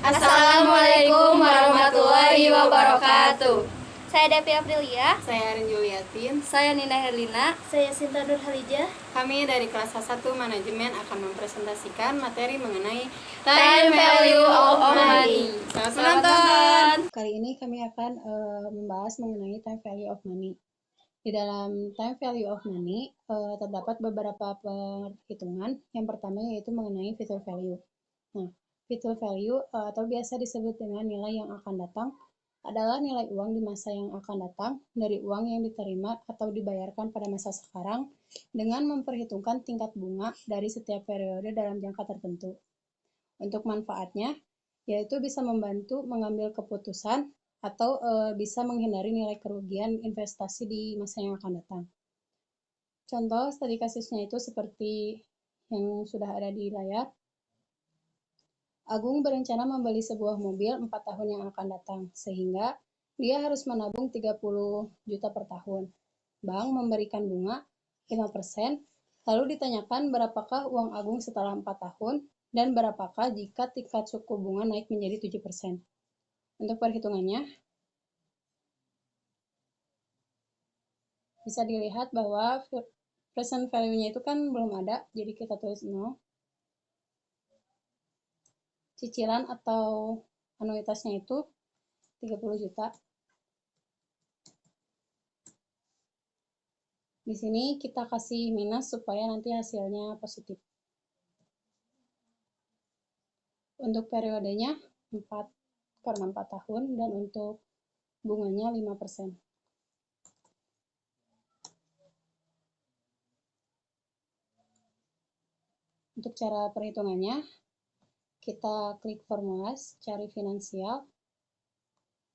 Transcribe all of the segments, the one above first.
Assalamualaikum warahmatullahi wabarakatuh. Saya Devi Aprilia. Saya Arin Juliatin. Saya Nina Herlina. Saya Sinta Nurhalijah. Kami dari kelas 1 Manajemen akan mempresentasikan materi mengenai Time Value of Money. Selamat menonton. Kali ini kami akan membahas mengenai time value of money. Di dalam time value of money terdapat beberapa perhitungan. Yang pertama yaitu mengenai future value. Nah, future value atau biasa disebut dengan nilai yang akan datang adalah nilai uang di masa yang akan datang dari uang yang diterima atau dibayarkan pada masa sekarang dengan memperhitungkan tingkat bunga dari setiap periode dalam jangka tertentu. Untuk manfaatnya, yaitu bisa membantu mengambil keputusan atau bisa menghindari nilai kerugian investasi di masa yang akan datang. Contoh studi kasusnya itu seperti yang sudah ada di layar. Agung berencana membeli sebuah mobil 4 tahun yang akan datang, sehingga dia harus menabung 30 juta per tahun. Bank memberikan bunga 5%, lalu ditanyakan berapakah uang Agung setelah 4 tahun, dan berapakah jika tingkat suku bunga naik menjadi 7%. Untuk perhitungannya, bisa dilihat bahwa present value-nya itu kan belum ada, jadi kita tulis 0. Cicilan atau anuitasnya itu 30 juta. Di sini kita kasih minus supaya nanti hasilnya positif. Untuk periodenya 4 karena 4 tahun dan untuk bunganya 5%. Untuk cara perhitungannya, kita klik formula, cari finansial,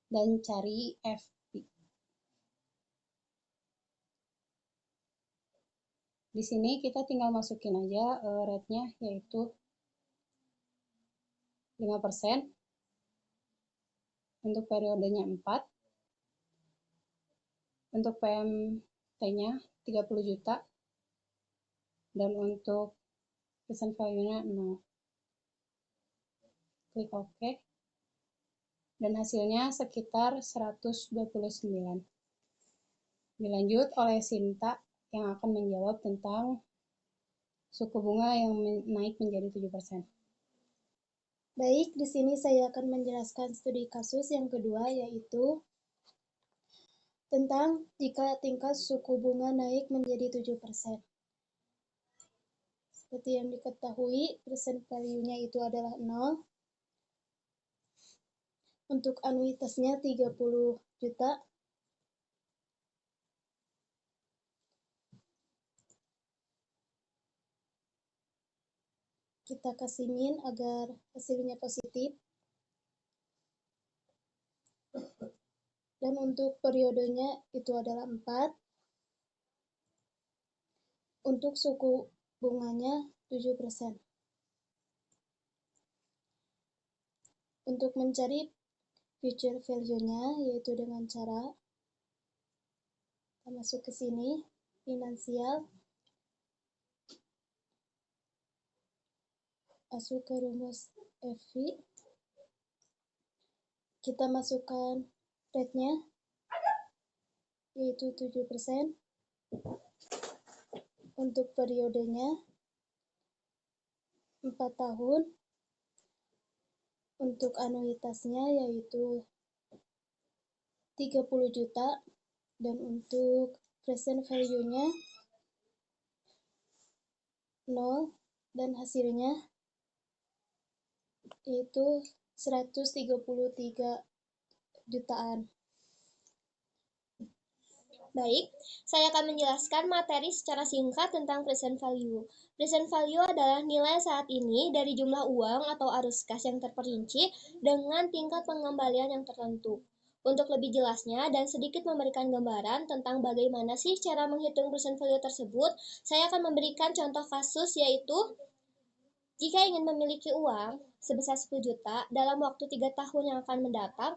dan cari FP. Di sini kita tinggal masukin aja rate-nya, yaitu 5%. Untuk periodenya 4. Untuk PMT-nya 30 juta. Dan untuk present value-nya 0. Klik OK. Dan hasilnya sekitar 129. Dilanjut oleh Sinta yang akan menjawab tentang suku bunga yang naik menjadi 7%. Baik, di sini saya akan menjelaskan studi kasus yang kedua, yaitu tentang jika tingkat suku bunga naik menjadi 7%. Seperti yang diketahui, present value-nya itu adalah 0. Untuk anuitasnya 30 juta. Kita kasih min agar hasilnya positif. Dan untuk periodenya itu adalah 4. Untuk suku bunganya 7%. Untuk mencari future value-nya yaitu dengan cara kita masuk ke sini, finansial, masuk ke rumus FV, kita masukkan rate-nya yaitu 7%. Untuk periodenya 4 tahun. Untuk anuitasnya yaitu 30 juta. Dan untuk present value-nya 0. Dan hasilnya yaitu 133 jutaan. Baik, saya akan menjelaskan materi secara singkat tentang present value. Present value adalah nilai saat ini dari jumlah uang atau arus kas yang terperinci dengan tingkat pengembalian yang tertentu. Untuk lebih jelasnya dan sedikit memberikan gambaran tentang bagaimana sih cara menghitung present value tersebut, saya akan memberikan contoh kasus yaitu jika ingin memiliki uang sebesar 10 juta dalam waktu 3 tahun yang akan mendatang,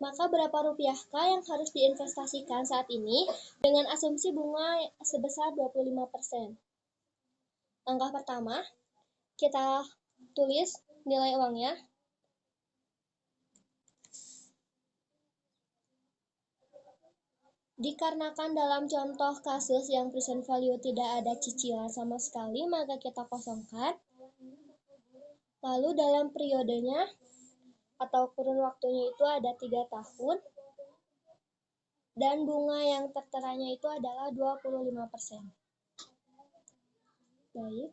maka berapa rupiahkah yang harus diinvestasikan saat ini dengan asumsi bunga sebesar 25%? Langkah pertama, kita tulis nilai uangnya. Dikarenakan dalam contoh kasus yang present value tidak ada cicilan sama sekali, maka kita kosongkan. Lalu dalam periodenya atau kurun waktunya itu ada 3 tahun. Dan bunga yang terteranya itu adalah 25%. Baik.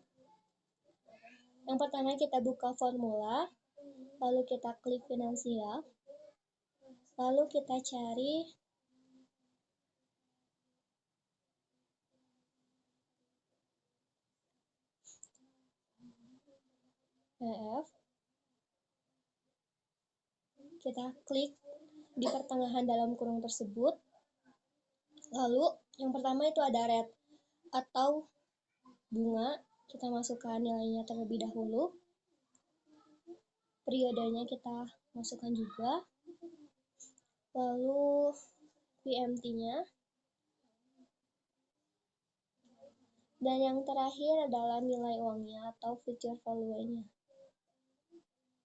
Yang pertama kita buka formula, lalu kita klik finansial, lalu kita cari EF. Kita klik di pertengahan dalam kurung tersebut. Lalu yang pertama itu ada rate atau bunga. Kita masukkan nilainya terlebih dahulu. Periodenya kita masukkan juga. Lalu PMT-nya. Dan yang terakhir adalah nilai uangnya atau future value-nya.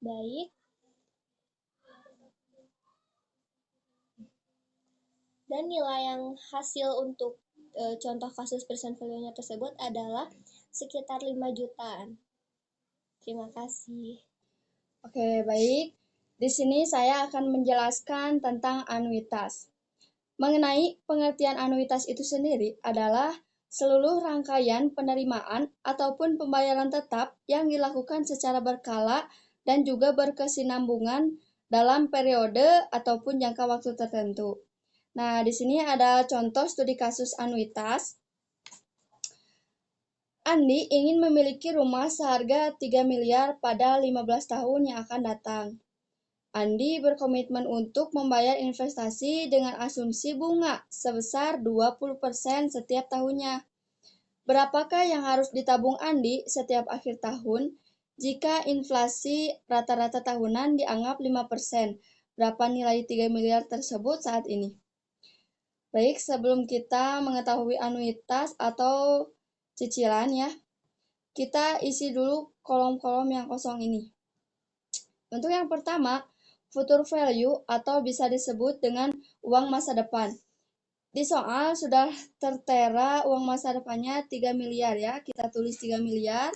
Baik. Dan nilai yang hasil untuk contoh kasus present value-nya tersebut adalah sekitar 5 jutaan. Terima kasih. Oke, baik. Di sini saya akan menjelaskan tentang anuitas. Mengenai pengertian anuitas itu sendiri adalah seluruh rangkaian penerimaan ataupun pembayaran tetap yang dilakukan secara berkala dan juga berkesinambungan dalam periode ataupun jangka waktu tertentu. Nah, di sini ada contoh studi kasus anuitas. Andi ingin memiliki rumah seharga 3 miliar pada 15 tahun yang akan datang. Andi berkomitmen untuk membayar investasi dengan asumsi bunga sebesar 20% setiap tahunnya. Berapakah yang harus ditabung Andi setiap akhir tahun jika inflasi rata-rata tahunan dianggap 5%? Berapa nilai 3 miliar tersebut saat ini? Baik, sebelum kita mengetahui anuitas atau cicilan ya, kita isi dulu kolom-kolom yang kosong ini. Untuk yang pertama, future value atau bisa disebut dengan uang masa depan. Di soal sudah tertera uang masa depannya 3 miliar ya, kita tulis 3 miliar.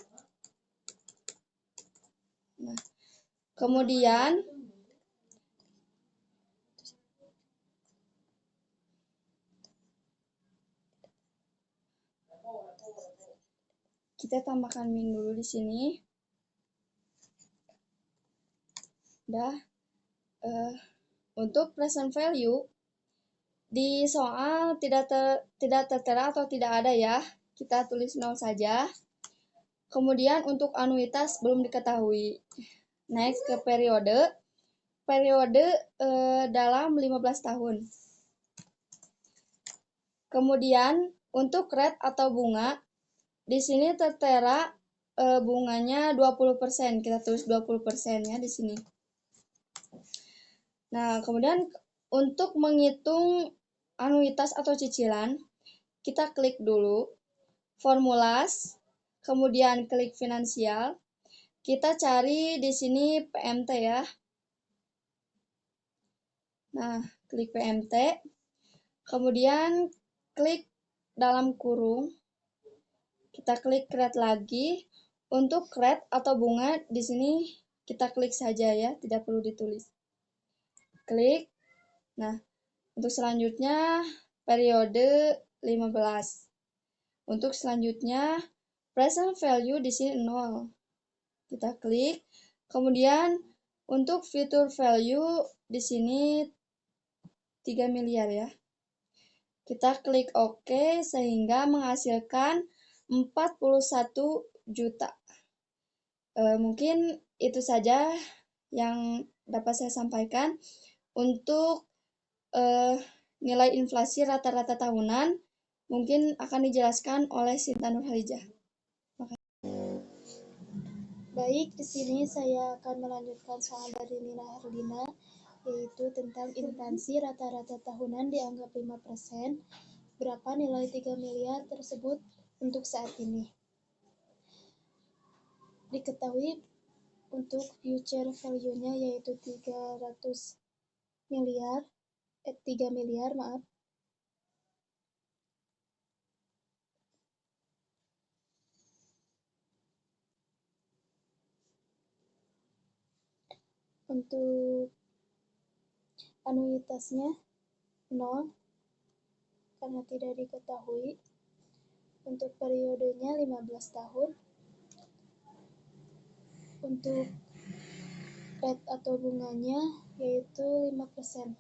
Nah, kemudian kita tambahkan min dulu di sini. Udah. Untuk present value di soal tidak tertera atau tidak ada ya. Kita tulis 0 saja. Kemudian untuk anuitas belum diketahui. Next ke periode. Periode dalam 15 tahun. Kemudian untuk rate atau bunga di sini tertera bunganya 20%. Kita tulis 20% ya di sini. Nah, kemudian untuk menghitung anuitas atau cicilan, kita klik dulu formulas, kemudian klik finansial. Kita cari di sini PMT ya. Nah, klik PMT. Kemudian klik dalam kurung. Kita klik rate lagi. Untuk rate atau bunga di sini kita klik saja ya, tidak perlu ditulis. Klik. Nah, untuk selanjutnya periode 15. Untuk selanjutnya present value di sini 0. Kita klik. Kemudian untuk future value di sini 3 miliar ya. Kita klik OK sehingga menghasilkan 41 juta. Mungkin itu saja yang dapat saya sampaikan. Untuk nilai inflasi rata-rata tahunan mungkin akan dijelaskan oleh Sinta Nurhalijah. Baik, di sini saya akan melanjutkan soal dari Nina Herlina, yaitu tentang inflasi rata-rata tahunan dianggap 5%. Berapa nilai 3 miliar tersebut untuk saat ini? Diketahui untuk future value-nya yaitu 3 miliar, maaf. Untuk anuitasnya 0 karena tidak diketahui. Untuk periodenya 15 tahun. Untuk rate atau bunganya yaitu 5%.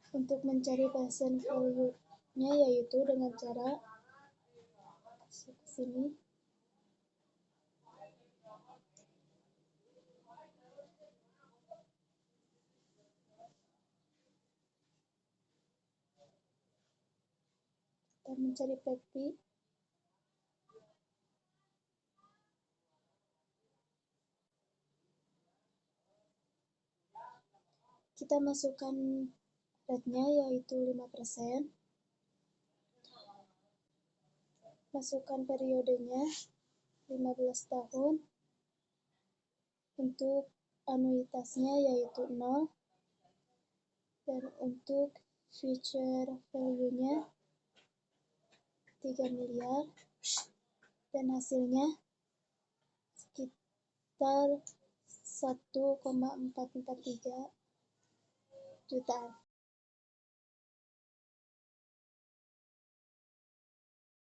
Untuk mencari present value-nya yaitu dengan cara sini. Kita mencari PV. Kita masukkan rate-nya yaitu 5%. Masukkan periodenya 15 tahun. Untuk anuitasnya yaitu 0. Dan untuk future value-nya 3 miliar. Dan hasilnya sekitar 1,443 jutaan.